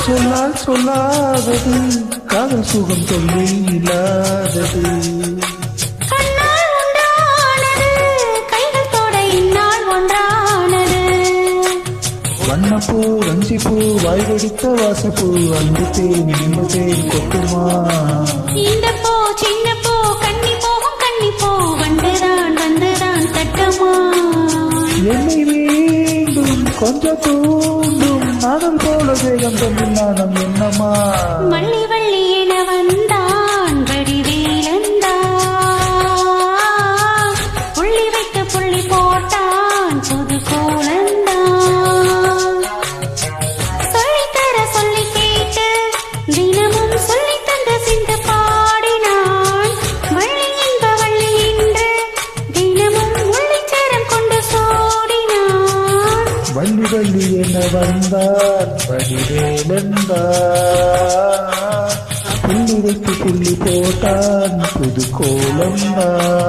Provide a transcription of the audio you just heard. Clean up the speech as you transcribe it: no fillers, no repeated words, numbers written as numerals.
சொல்லால் சொல்லாதது காதல் சுகம் சொல்லி இல்லாதது. கண்ணால் உண்டானது கைகள் தொட இந்நாள் ஒன்றானது. வண்ணப்பூ வஞ்சிப்பூ வாய் வெடித்த வாசப்பூ அன்பு தேன் இன்பு தேன் கொட்டுமா. இந்த போ சின்ன போ கண்ணி போகும் கண்ணி போ வந்துதான் தட்டமா. என்னை மீண்டும் கொஞ்சம் தூண்டும் நாடல் போல வேகம் தன்னில் நாணம் என்னமா. வள்ளி வள்ளி என வந்தான் வடிவேலந்தான் புள்ளி வைத்து புள்ளி போட்டான் புது கோலந்தான். சொல்லித்தர சொல்லி கேட்டு தினமும் சொல்லி தந்த சிந்து பாடினான். வள்ளி என்ப வள்ளி என்று தினமும் உள்ளிச்சரம் கொண்டு சோடினான். வள்ளி வள்ளி என வந்தார் வடிவேலந்தான் புள்ளி வைத்து புள்ளி போட்டான் புது கோலந்தான்.